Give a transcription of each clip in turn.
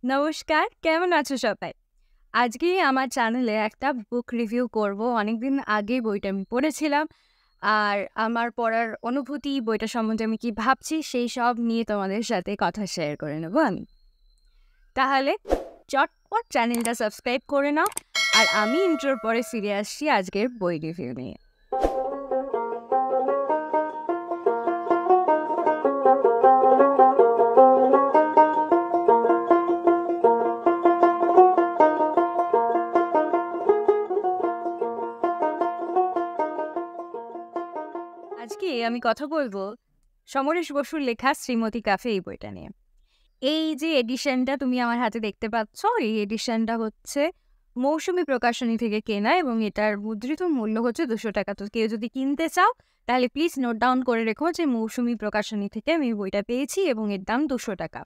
নমস্কার, কেমন আছো সবাই? আজকে আমার চ্যানেলে একটা বুক রিভিউ করব। অনেকদিন আগে বইটা আমি পড়েছিলাম। আর আমার পড়ার অনুভূতি, বইটা সম্বন্ধে আমি কি ভাবছি, সেই সব নিয়ে তোমাদের সাথে কথা শেয়ার করে নেব আমি। তাহলে চটপট চ্যানেলটা সাবস্ক্রাইব করে নাও। আর আমি ইন্ট্রোর পরে ফিরে আসছি আজকের বই রিভিউ নিয়ে। আজকে আমি কথা বলবো সমরেশ বসুর লেখা শ্রীমতী কাফে এই বইটা নিয়ে। এই যে এডিশনটা তুমি আমার হাতে দেখতে পাচ্ছ, এই এডিশনটা হচ্ছে মৌসুমী প্রকাশনী থেকে কেনা এবং এটার মুদ্রিত মূল্য হচ্ছে 200 টাকা। তো কেউ যদি কিনতে চাও তাহলে প্লিজ নোট ডাউন করে রেখো যে মৌসুমী প্রকাশনী থেকে আমি বইটা পেয়েছি এবং এর দাম 200 টাকা।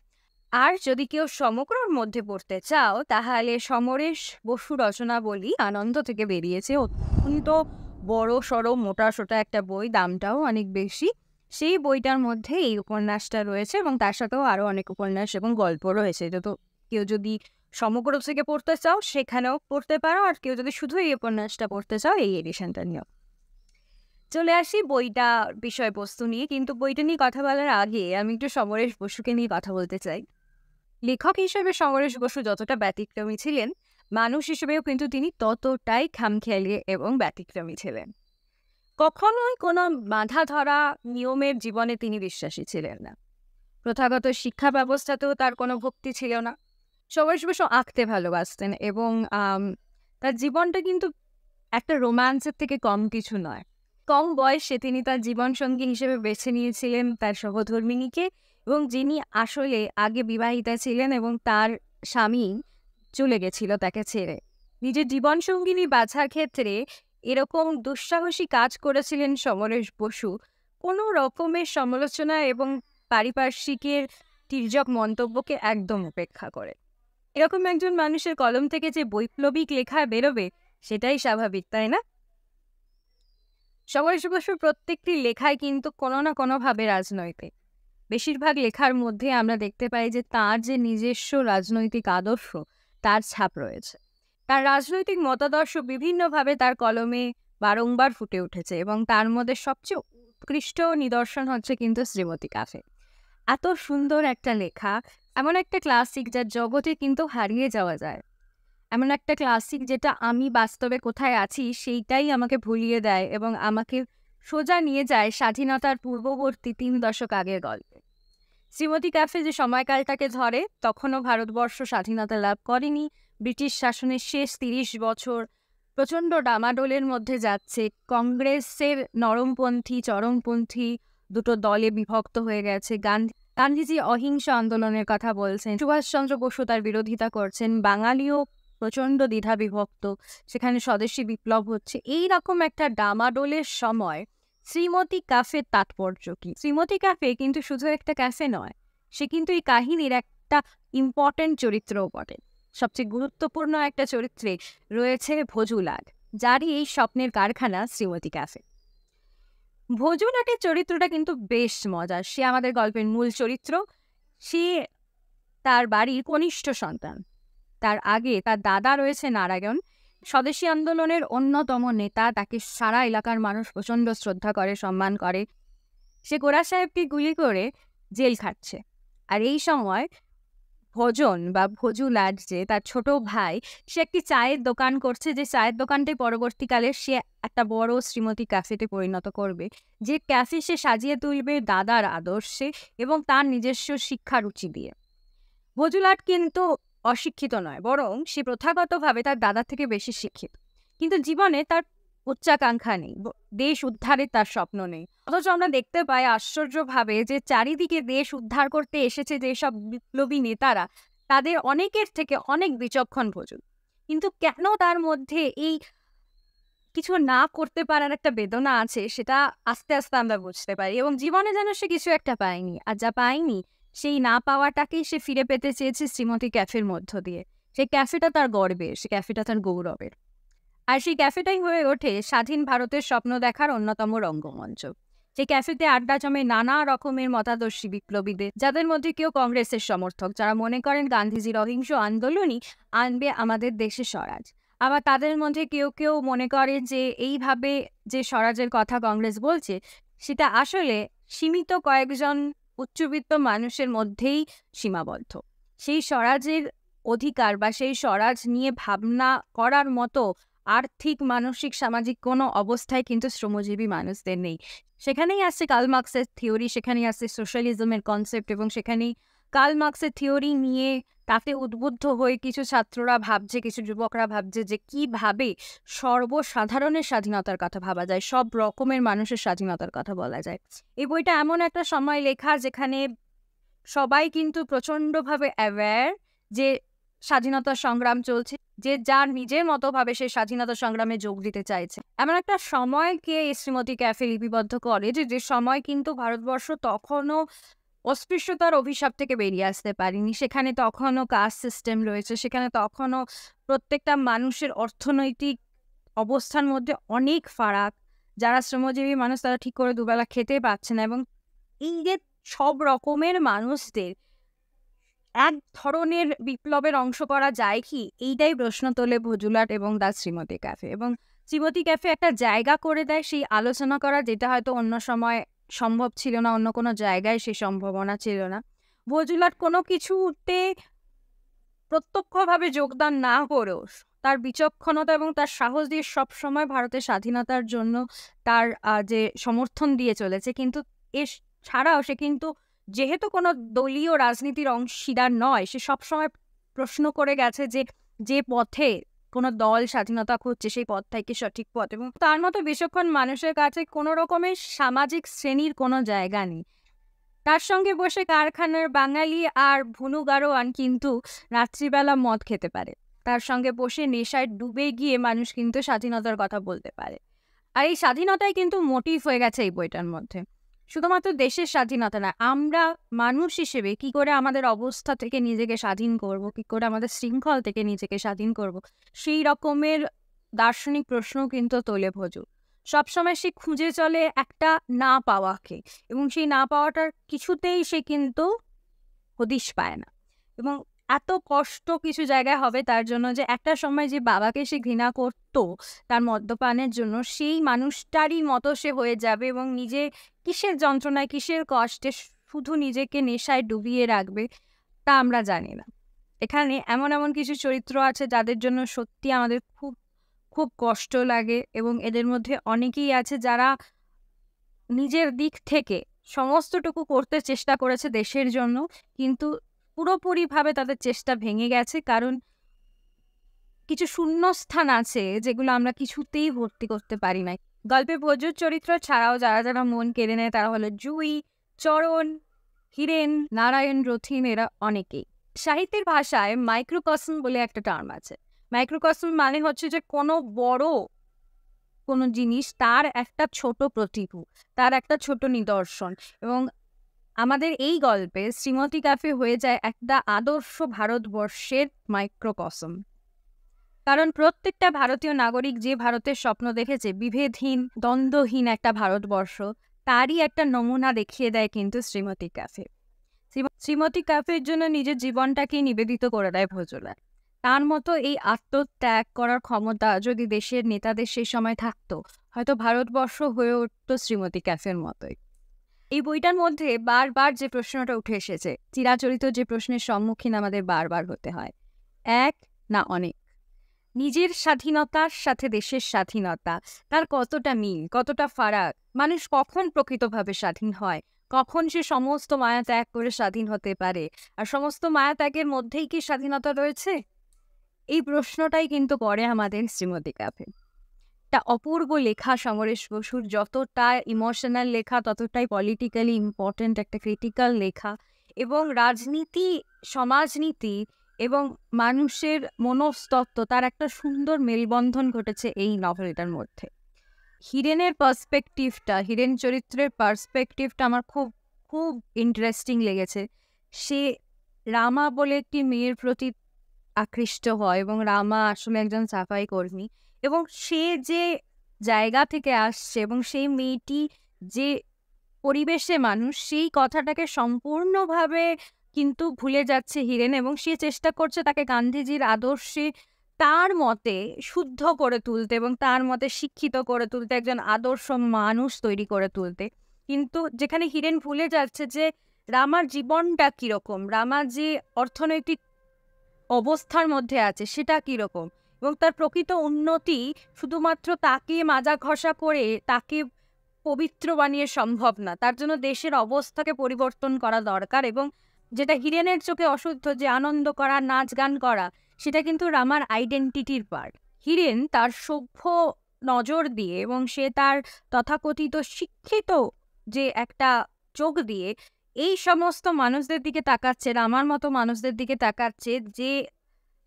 আর যদি কেউ সমগ্রর মধ্যে পড়তে চাও তাহলে সমরেশ বসু রচনাবলী আনন্দ থেকে বেরিয়েছে। অত্যন্ত বড় সড়ো মোটা সোটা একটা বই, দামটাও অনেক বেশি। সেই বইটার মধ্যে এই উপন্যাসটা রয়েছে এবং তার সাথেও আরও অনেক উপন্যাস এবং গল্প রয়েছে। তো কেউ যদি সমগ্র থেকে পড়তে চাও সেখানেও পড়তে পারো, আর কেউ যদি শুধু এই উপন্যাসটা পড়তে চাও এই এডিশনটা নিয়েও। চলে আসি বইটা বিষয়বস্তু নিয়ে। কিন্তু বইটা নিয়ে কথা বলার আগে আমি একটু সমরেশ বসুকে নিয়ে কথা বলতে চাই। লেখক হিসেবে সমরেশ বসু যতটা ব্যতিক্রমী ছিলেন, মানুষ হিসেবেও কিন্তু তিনি ততটাই খামখেয়ালি এবং ব্যতিক্রমী ছিলেন। কখনোই কোনো বাঁধা ধরা নিয়মের জীবনে তিনি বিশ্বাসী ছিলেন না। প্রথাগত শিক্ষা ব্যবস্থাতেও তার কোনো ভক্তি ছিল না। সমরেশ বসু আঁকতে ভালোবাসতেন এবং তার জীবনটা কিন্তু একটা রোম্যান্সের থেকে কম কিছু নয়। কম বয়সে তিনি তার জীবনসঙ্গী হিসেবে বেছে নিয়েছিলেন তার সহধর্মিণীকে, এবং যিনি আসলে আগে বিবাহিতা ছিলেন এবং তার স্বামী চলে গেছিল তাকে ছেড়ে। নিজের জীবনসঙ্গিনী বাছার ক্ষেত্রে এরকম দুঃসাহসী কাজ করেছিলেন সমরেশ বসু, কোনো রকমের সমালোচনা এবং পারিপার্শ্বিকের তির্যক মন্তব্যকে একদম উপেক্ষা করে। এরকম একজন মানুষের কলম থেকে যে বৈপ্লবিক লেখা বেরোবে সেটাই স্বাভাবিক, তাই না? সমরেশ বসুর প্রত্যেকটি লেখায় কিন্তু কোনো না কোনোভাবে রাজনৈতিক। বেশিরভাগ লেখার মধ্যে আমরা দেখতে পাই যে তার যে নিজস্ব রাজনৈতিক আদর্শ তার ছাপ রয়েছে। তার রাজনৈতিক মতাদর্শ বিভিন্নভাবে তার কলমে বারংবার ফুটে উঠেছে এবং তার মধ্যে সবচেয়ে উৎকৃষ্ট নিদর্শন হচ্ছে কিন্তু শ্রীমতী কাফে। এত সুন্দর একটা লেখা, এমন একটা ক্লাসিক যার জগতে কিন্তু হারিয়ে যাওয়া যায়, এমন একটা ক্লাসিক যেটা আমি বাস্তবে কোথায় আছি সেইটাই আমাকে ভুলিয়ে দেয় এবং আমাকে সোজা নিয়ে যায় স্বাধীনতার পূর্ববর্তী 3 দশক আগের গল্পে। শ্রীমতী ক্যাফে যে সময়কালটাকে ধরে, তখনও ভারতবর্ষ স্বাধীনতা লাভ করেনি। ব্রিটিশ শাসনের শেষ 30 বছর প্রচণ্ড ডামাডোলের মধ্যে যাচ্ছে। কংগ্রেসের নরমপন্থী চরমপন্থী দুটো দলে বিভক্ত হয়ে গেছে। গান্ধীজি অহিংস আন্দোলনের কথা বলছেন, সুভাষচন্দ্র বসু তার বিরোধিতা করছেন, বাঙালিও প্রচণ্ড দ্বিধা বিভক্ত, সেখানে স্বদেশী বিপ্লব হচ্ছে। এই রকম একটা ডামাডোলের সময় শ্রীমতী ক্যাফের তাৎপর্য কি? শ্রীমতী ক্যাফে কিন্তু শুধু একটা ক্যাফে নয়, সে কিন্তু এই কাহিনীর একটা ইম্পর্টেন্ট চরিত্রও বটে। সবচেয়ে গুরুত্বপূর্ণ একটা চরিত্রে রয়েছে ভোজুলাল, যারই এই স্বপ্নের কারখানা শ্রীমতী ক্যাফে। ভোজুলাটের চরিত্রটা কিন্তু বেশ মজার। সে আমাদের গল্পের মূল চরিত্র। সে তার বাড়ির কনিষ্ঠ সন্তান। তার আগে তার দাদা রয়েছে নারায়ণ, স্বদেশী আন্দোলনের অন্যতম নেতা। তাকে সারা এলাকার মানুষ প্রচণ্ড শ্রদ্ধা করে, সম্মান করে। সে গোরা সাহেবকে গুলি করে জেল খাটছে। আর এই সময় ভোজন বা ভোজুলাল, যে তার ছোট ভাই, সে একটি চায়ের দোকান করছে, যে চায়ের দোকানটি পরবর্তীকালে সে একটা বড় শ্রীমতী ক্যাফেতে পরিণত করবে। যে ক্যাফে সে সাজিয়ে তুলবে দাদার আদর্শে এবং তার নিজস্ব শিক্ষারুচি দিয়ে। ভোজুলাল কিন্তু অশিক্ষিত নয়, বরং সে প্রথাগতভাবে তার দাদার থেকে বেশি শিক্ষিত। কিন্তু জীবনে তার উচ্চাকাঙ্ক্ষা নেই, দেশ উদ্ধারের তার স্বপ্ন নেই। অথচ আমরা দেখতে পাই আশ্চর্যভাবে যে চারিদিকে দেশ উদ্ধার করতে এসেছে যেসব বিপ্লবী নেতারা, তাদের অনেকের থেকে অনেক বিচক্ষণ ভোজন। কিন্তু কেন তার মধ্যে এই কিছু না করতে পারার একটা বেদনা আছে, সেটা আস্তে আস্তে আমরা বুঝতে পারি। এবং জীবনে যেন সে কিছু একটা পায়নি, আর যা পায়নি সেই না পাওয়াটাকেই সে ফিরে পেতে চেয়েছে শ্রীমতী ক্যাফের মধ্য দিয়ে। সেই ক্যাফেটা তার গর্বের, সে ক্যাফেটা তার গৌরবের। আর সেই ক্যাফেটাই হয়ে ওঠে স্বাধীন ভারতের স্বপ্ন দেখার অন্যতম রঙ্গমঞ্চ। যে ক্যাফেতে আড্ডা জমে নানা রকমের মতাদর্শী বিপ্লবীদের, যাদের মধ্যে কেউ কংগ্রেসের সমর্থক, যারা মনে করেন গান্ধীজির অহিংস আন্দোলনই আনবে আমাদের দেশে স্বরাজ। আবার তাদের মধ্যে কেউ কেউ মনে করে যে এইভাবে যে স্বরাজের কথা কংগ্রেস বলছে সেটা আসলে সীমিত কয়েকজন উচ্চবিত্ত মানুষের মধ্যেই সীমাবদ্ধ। সেই স্বরাজের অধিকার বা সেই স্বরাজ নিয়ে ভাবনা করার মতো আর্থিক, মানসিক, সামাজিক কোনো অবস্থায় কিন্তু শ্রমজীবী মানুষদের নেই। সেখানেই আসছে কার্ল মার্কসের থিওরি, সেখানেই আসছে সোশ্যালিজমের কনসেপ্ট, এবং সেখানেই কার্ল মার্কসের থিওরি নিয়ে তাতে উদ্বুদ্ধ হয়ে কিছু ছাত্ররা ভাবছে, কিছু যুবকরা ভাবছে যে কিভাবে সর্বসাধারণের স্বাধীনতার কথা ভাবা যায়, সব রকমের মানুষের স্বাধীনতার কথা বলা যায়। এই বইটা এমন একটা সময় লেখা যেখানে সবাই কিন্তু প্রচণ্ডভাবে অ্যাওয়্যার যে স্বাধীনতা সংগ্রাম চলছে, যে যার নিজের মতো ভাবে সে স্বাধীনতা সংগ্রামে যোগ দিতে চাইছে। এমন একটা সময়কে শ্রীমতী ক্যাফে লিপিবদ্ধ করে যে সময় কিন্তু ভারতবর্ষ তখনও অস্পৃশ্যতার অভিশাপ থেকে বেরিয়ে আসতে পারেনি। সেখানে তখনও কাস্ট সিস্টেম রয়েছে, সেখানে তখনও প্রত্যেকটা মানুষের অর্থনৈতিক অবস্থার মধ্যে অনেক ফারাক। যারা শ্রমজীবী মানুষ তারা ঠিক করে দুবেলা খেতে পাচ্ছে না, এবং এই যে সব রকমের মানুষদের এক ধরনের বিপ্লবের অংশ করা যায় কি, এইটাই প্রশ্ন তোলে ভজুলাট এবং দ্য শ্রীমতী ক্যাফে। এবং শ্রীমতী ক্যাফে একটা জায়গা করে দেয় সেই আলোচনা করা, যেটা হয়তো অন্য সময় সম্ভব ছিল না, অন্য কোনো জায়গায় সেই সম্ভাবনা ছিল না। ভজুলাট কোনো কিছুতে প্রত্যক্ষভাবে যোগদান না করেও তার বিচক্ষণতা এবং তার সাহস দিয়ে সবসময় ভারতের স্বাধীনতার জন্য তার যে সমর্থন দিয়ে চলেছে। কিন্তু এ ছাড়াও সে কিন্তু যেহেতু কোনো দলীয় রাজনীতির অংশীদার নয়, সে সবসময় প্রশ্ন করে গেছে যে যে পথে কোনো দল স্বাধীনতা খুঁজছে সেই পথটাই কি সঠিক পথ, এবং তার মতো বিচক্ষণ মানুষের কাছে কোনো রকমের সামাজিক শ্রেণীর কোনো জায়গা নেই। তার সঙ্গে বসে কারখানার বাঙালি আর ভুনু গারোয়ান কিন্তু রাত্রিবেলা মদ খেতে পারে, তার সঙ্গে বসে নেশায় ডুবে গিয়ে মানুষ কিন্তু স্বাধীনতার কথা বলতে পারে। আর এই স্বাধীনতাই কিন্তু মোটিভ হয়ে গেছে এই বইটার মধ্যে। শুধুমাত্র দেশের স্বাধীনতা না, আমরা মানুষ হিসেবে কি করে আমাদের অবস্থা থেকে নিজেকে স্বাধীন করব, কি করে আমাদের শৃঙ্খল থেকে নিজেকে স্বাধীন করব, সেই রকমের দার্শনিক প্রশ্নও কিন্তু তোলে ভজু। সবসময় সে খুঁজে চলে একটা না পাওয়াকে, এবং সেই না পাওয়াটার কিছুতেই সে কিন্তু হদিশ পায় না। এবং এত কষ্ট কিছু জায়গায় হবে তার জন্য যে একটা সময় যে বাবাকে সে ঘৃণা করত তার মদ্যপানের জন্য, সেই মানুষটারই মতো সে হয়ে যাবে, এবং নিজে কিসের যন্ত্রণায়, কিসের কষ্টে শুধু নিজেকে নেশায় ডুবিয়ে রাখবে তা আমরা জানি না। এখানে এমন এমন কিছু চরিত্র আছে যাদের জন্য সত্যি আমাদের খুব খুব কষ্ট লাগে, এবং এদের মধ্যে অনেকেই আছে যারা নিজের দিক থেকে সমস্তটুকু করতে চেষ্টা করেছে দেশের জন্য, কিন্তু পুরোপুরিভাবে তাদের চেষ্টা ভেঙে গেছে, কারণ কিছু শূন্যস্থান আছে যেগুলো আমরা কিছুতেই ভর্তি করতে পারি না। গল্পে ভজুর চরিত্র ছাড়াও যারা যারা মন কেড়ে নেয় তারা হলো জুই, চরণ, হীরেন, নারায়ণ, রথিন, এরা অনেকেই। সাহিত্যের ভাষায় মাইক্রোকসম বলে একটা টার্ম আছে। মাইক্রোকসম মানে হচ্ছে যে কোনো বড় কোনো জিনিস তার একটা ছোট প্রতিভূ, তার একটা ছোট নিদর্শন। এবং আমাদের এই গল্পে শ্রীমতী ক্যাফে হয়ে যায় একটা আদর্শ ভারতবর্ষের মাইক্রোকসম। কারণ প্রত্যেকটা ভারতীয় নাগরিক যে ভারতের স্বপ্ন দেখেছে, বিভেদহীন, দ্বন্দ্বহীন একটা ভারতবর্ষ, তারই একটা নমুনা দেখিয়ে দেয় কিন্তু শ্রীমতী ক্যাফে। শ্রীমতী ক্যাফের জন্য নিজের জীবনটাকে নিবেদিত করে দেয় ভজুলাট। তার মতো এই আত্মত্যাগ করার ক্ষমতা যদি দেশের নেতাদের সেই সময় থাকতো, হয়তো ভারতবর্ষ হয়ে উঠত শ্রীমতী ক্যাফের মতোই। এই বইটার মধ্যে বারবার যে প্রশ্নটা উঠে এসেছে, চিরাচরিত যে প্রশ্নের সম্মুখীন আমাদের বারবার হতে হয়, এক না অনেক, নিজের স্বাধীনতার সাথে দেশের স্বাধীনতা, তার কতটা মিল, কতটা ফারাক, মানুষ কখন প্রকৃতভাবে স্বাধীন হয়, কখন সে সমস্ত মায়া ত্যাগ করে স্বাধীন হতে পারে, আর সমস্ত মায়া ত্যাগের মধ্যেই কি স্বাধীনতা রয়েছে? এই প্রশ্নটাই কিন্তু করে আমাদের শ্রীমতী ক্যাফে। একটা অপূর্ব লেখা সমরেশ বসুর, যতটা ইমোশনাল লেখা ততটাই পলিটিক্যালি ইম্পর্ট্যান্ট একটা ক্রিটিক্যাল লেখা, এবং রাজনীতি, সমাজনীতি এবং মানুষের মনস্তত্ত্ব তার একটা সুন্দর মেলবন্ধন ঘটেছে এই নভেলটার মধ্যে। হীরেনের পার্সপেক্টিভটা, হীরেন চরিত্রের পার্সপেক্টিভটা আমার খুব খুব ইন্টারেস্টিং লেগেছে। সে রামা বলে একটি মেয়ের প্রতি আকৃষ্ট হয়, এবং রামা আসলে একজন সাফাই কর্মী, এবং সে যে জায়গা থেকে আসছে এবং সেই মেয়েটি যে পরিবেশে মানুষ, সেই কথাটাকে সম্পূর্ণভাবে কিন্তু ভুলে যাচ্ছে হিরেন, এবং সে চেষ্টা করছে তাকে গান্ধীজির আদর্শে তার মতে শুদ্ধ করে তুলতে এবং তার মতে শিক্ষিত করে তুলতে, একজন আদর্শ মানুষ তৈরি করে তুলতে। কিন্তু যেখানে হিরেন ভুলে যাচ্ছে যে রামার জীবনটা কিরকম, রামার যে অর্থনৈতিক অবস্থার মধ্যে আছে সেটা কিরকম, এবং তার প্রকৃত উন্নতি শুধুমাত্র তাকে মাজা ঘষা করে তাকে পবিত্র বানিয়ে সম্ভব না, তার জন্য দেশের অবস্থাকে পরিবর্তন করা দরকার। এবং যেটা হিরেনের চোখে অশুদ্ধ, যে আনন্দ করা, নাচ গান করা, সেটা কিন্তু রামার আইডেন্টিটির পার্ট। হিরেন তার সভ্য নজর দিয়ে এবং সে তার তথাকথিত শিক্ষিত যে একটা চোখ দিয়ে এই সমস্ত মানুষদের দিকে তাকাচ্ছে, রামার মতো মানুষদের দিকে তাকাচ্ছে, যে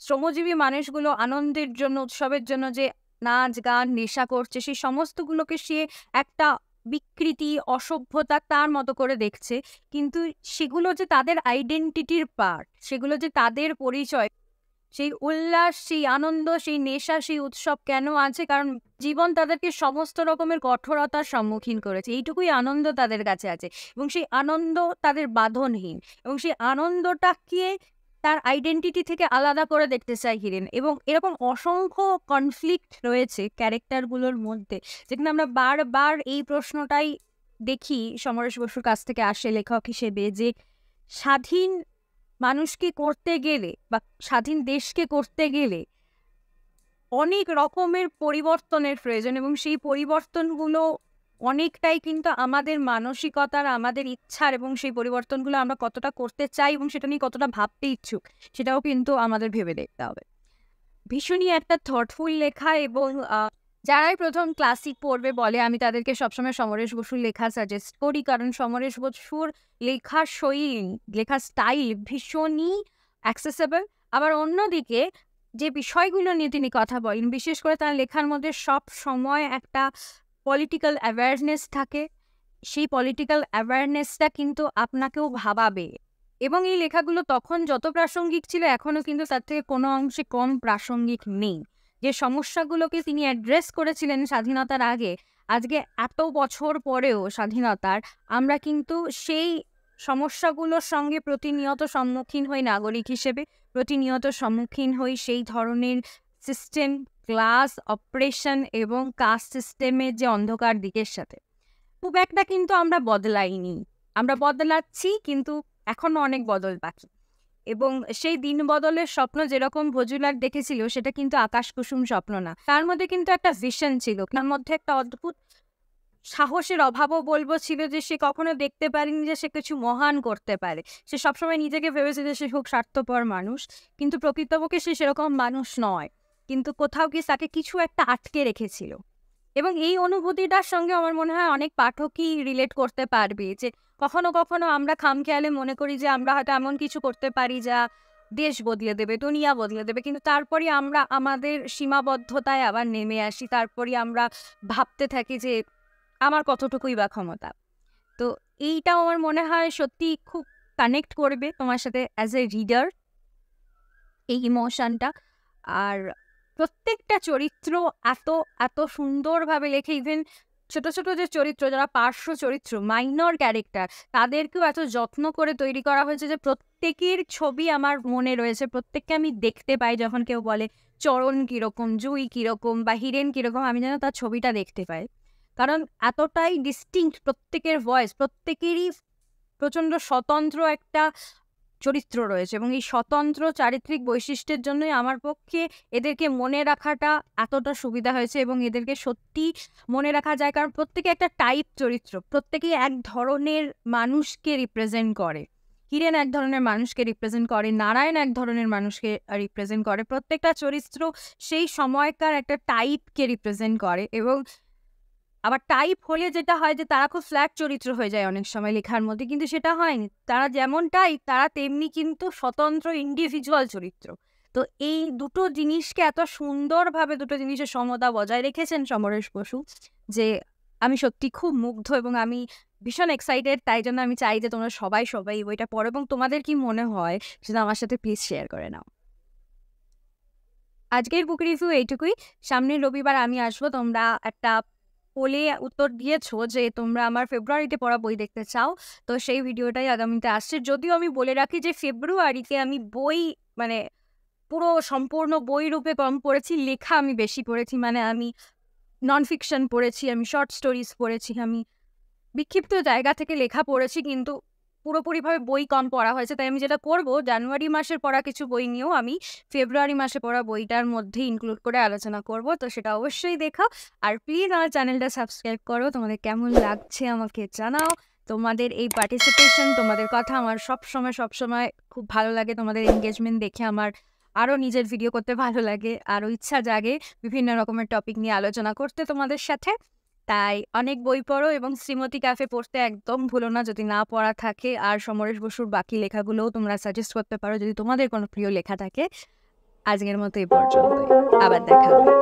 শ্রমজীবী মানুষগুলো আনন্দের জন্য, উৎসবের জন্য যে নাচ গান নেশা করছে, সেই সমস্তগুলোকে সে একটা বিকৃতি, অসভ্যতা তার মতো করে দেখছে। কিন্তু সেগুলো যে তাদের আইডেন্টিটির পার্ট, সেগুলো যে তাদের পরিচয়, সেই উল্লাস, সেই আনন্দ, সেই নেশা, সেই উৎসব কেন আছে? কারণ জীবন তাদেরকে সমস্ত রকমের কঠোরতার সম্মুখীন করেছে, এইটুকুই আনন্দ তাদের কাছে আছে, এবং সেই আনন্দ তাদের বাঁধনহীন, এবং সেই আনন্দটাকে তার আইডেন্টিটি থেকে আলাদা করে দেখতে চায় হিরেন। এবং এরকম অসংখ্য কনফ্লিক্ট রয়েছে ক্যারেক্টারগুলোর মধ্যে, যেখানে আমরা বারবার এই প্রশ্নটাই দেখি সমরেশ বসুর কাছ থেকে আসে লেখক হিসেবে, যে স্বাধীন মানুষকে করতে গেলে বা স্বাধীন দেশকে করতে গেলে অনেক রকমের পরিবর্তনের প্রয়োজন, এবং সেই পরিবর্তনগুলো অনেকটাই কিন্তু আমাদের মানসিকতার, আমাদের ইচ্ছার, এবং সেই পরিবর্তনগুলো আমরা কতটা করতে চাই এবং সেটা নিয়ে কতটা ভাবতে ইচ্ছুক সেটাও কিন্তু আমাদের ভেবে দেখতে হবে। ভীষণই একটা থটফুল লেখা, এবং যারাই প্রথম ক্লাসিক পড়বে বলে, আমি তাদেরকে সবসময় সমরেশ বসুর লেখা সাজেস্ট করি, কারণ সমরেশ বসুর লেখার শৈলী, লেখার স্টাইল ভীষণই অ্যাক্সেসেবল। আবার অন্যদিকে যে বিষয়গুলো নিয়ে তিনি কথা বলেন, বিশেষ করে তার লেখার মধ্যে সব সময় একটা পলিটিক্যাল অ্যাওয়ারনেস থাকে, সেই পলিটিক্যাল অ্যাওয়ারনেসটা কিন্তু আপনাকেও ভাবাবে। এবং এই লেখাগুলো তখন যত প্রাসঙ্গিক ছিল, এখনও কিন্তু তার থেকে কোনো অংশে কম প্রাসঙ্গিক নেই। যে সমস্যাগুলোকে তিনি অ্যাড্রেস করেছিলেন স্বাধীনতার আগে, আজকে এত বছর পরেও স্বাধীনতার, আমরা কিন্তু সেই সমস্যাগুলোর সঙ্গে প্রতিনিয়ত সম্মুখীন হই নাগরিক হিসেবে, প্রতিনিয়ত সম্মুখীন হই সেই ধরনের সিস্টেম, ক্লাস, অপারেশন এবং কাস্ট সিস্টেমের যে অন্ধকার দিকের সাথে। খুব একটা কিন্তু আমরা বদলাইনি, আমরা বদলাচ্ছি, কিন্তু এখনো অনেক বদল বাকি। এবং সেই দিন বদলের স্বপ্ন যেরকম ভজুলার দেখেছিল, সেটা কিন্তু আকাশ কুসুম স্বপ্ন না, তার মধ্যে কিন্তু একটা ভিশন ছিল, তার মধ্যে একটা অদ্ভুত সাহসের অভাবও বলবো ছিল, যে সে কখনো দেখতে পারেনি যে সে কিছু মহান করতে পারে। সে সবসময় নিজেকে ভেবেছে যে সে খুব স্বার্থপর মানুষ, কিন্তু প্রকৃতপক্ষে সে সেরকম মানুষ নয়, কিন্তু কোথাও গিয়ে তাকে কিছু একটা আটকে রেখেছিল। এবং এই অনুভূতিটার সঙ্গে আমার মনে হয় অনেক পাঠকই রিলেট করতে পারবে, যে কখনো কখনো আমরা খামখেয়ালে মনে করি যে আমরা হয়তো এমন কিছু করতে পারি যা দেশ বদলে দেবে, দুনিয়া বদলে দেবে, কিন্তু তারপরে আমরা আমাদের সীমাবদ্ধতায় আবার নেমে আসি, তারপরে আমরা ভাবতে থাকি যে আমার কতটুকুই বা ক্ষমতা। তো এইটাও আমার মনে হয় সত্যি খুব কানেক্ট করবে তোমার সাথে অ্যাজ এ রিডার, এই ইমোশনটা। আর প্রত্যেকটা চরিত্র এত এত সুন্দরভাবে লেখে, ইভেন ছোট ছোট যে চরিত্র, যারা পার্শ্ব চরিত্র, মাইনর ক্যারেক্টার, তাদেরকেও এত যত্ন করে তৈরি করা হয়েছে যে প্রত্যেকের ছবি আমার মনে রয়েছে, প্রত্যেককে আমি দেখতে পাই। যখন কেউ বলে চরণ কীরকম, জুই কীরকম বা হিরেন কীরকম, আমি যেন তার ছবিটা দেখতে পাই, কারণ এতটাই ডিস্টিংক্ট প্রত্যেকের ভয়েস, প্রত্যেকেরই প্রচণ্ড স্বতন্ত্র একটা চরিত্র রয়েছে, এবং এই স্বতন্ত্র চারিত্রিক বৈশিষ্ট্যের জন্যই আমার পক্ষে এদেরকে মনে রাখাটা এতটা সুবিধা হয়েছে, এবং এদেরকে সত্যি মনে রাখা যায়, কারণ প্রত্যেকে একটা টাইপ চরিত্র, প্রত্যেকেই এক ধরনের মানুষকে রিপ্রেজেন্ট করে। হিরেন এক ধরনের মানুষকে রিপ্রেজেন্ট করে, নারায়ণ এক ধরনের মানুষকে রিপ্রেজেন্ট করে, প্রত্যেকটা চরিত্র সেই সময়কার একটা টাইপকে রিপ্রেজেন্ট করে। এবং আবার টাইপ হলে যেটা হয় যে তারা খুব ফ্ল্যাট চরিত্র হয়ে যায় অনেক সময় লেখার মধ্যে, কিন্তু সেটা হয়নি, তারা যেমন টাইপ তারা তেমনি কিন্তু স্বতন্ত্র ইন্ডিভিজুয়াল চরিত্র। তো এই দুটো জিনিসকে এত সুন্দরভাবে, দুটো জিনিসের সমতা বজায় রেখেছেন সমরেশ বসু, যে আমি সত্যি খুব মুগ্ধ, এবং আমি ভীষণ এক্সাইটেড। তাই জন্য আমি চাই যে তোমরা সবাই সবাই বইটা পড়ো, এবং তোমাদের কি মনে হয় সেটা আমার সাথে প্লিজ শেয়ার করে নাও। আজকের বুক রিভিউ এইটুকুই। সামনের রবিবার আমি আসবো, তোমরা একটা পোলে উত্তর দিয়েছো যে তোমরা আমার ফেব্রুয়ারিতে পড়া বই দেখতে চাও, তো সেই ভিডিওটাই আগামীতে আসছে। যদিও আমি বলে রাখি যে ফেব্রুয়ারিতে আমি বই মানে পুরো সম্পূর্ণ বই রূপে কম পড়েছি, লেখা আমি বেশি পড়েছি। মানে আমি নন ফিকশন পড়েছি, আমি শর্ট স্টোরিজ পড়েছি, আমি বিক্ষিপ্ত জায়গা থেকে লেখা পড়েছি, কিন্তু পুরোপুরিভাবে বই কম পড়া হয়েছে। তাই আমি যেটা করব, জানুয়ারি মাসের পড়া কিছু বই নিয়েও আমি ফেব্রুয়ারি মাসে পড়া বইটার মধ্যে ইনক্লুড করে আলোচনা করব। তো সেটা অবশ্যই দেখো। আর প্লিজ আমার চ্যানেলটা সাবস্ক্রাইব করো। তোমাদের কেমন লাগছে আমাকে জানাও। তোমাদের এই পার্টিসিপেশন, তোমাদের কথা আমার সবসময় খুব ভালো লাগে। তোমাদের এনগেজমেন্ট দেখে আমার আরও নিজের ভিডিও করতে ভালো লাগে, আরও ইচ্ছা জাগে বিভিন্ন রকমের টপিক নিয়ে আলোচনা করতে তোমাদের সাথে। তাই অনেক বই পড়ো এবং শ্রীমতী ক্যাফে পড়তে একদম ভুলো না যদি না পড়া থাকে। আর সমরেশ বসুর বাকি লেখাগুলোও তোমরা সাজেস্ট করতে পারো যদি তোমাদের কোনো প্রিয় লেখা থাকে। আজকের মতো এই পর্যন্তই, আবার দেখা হবে।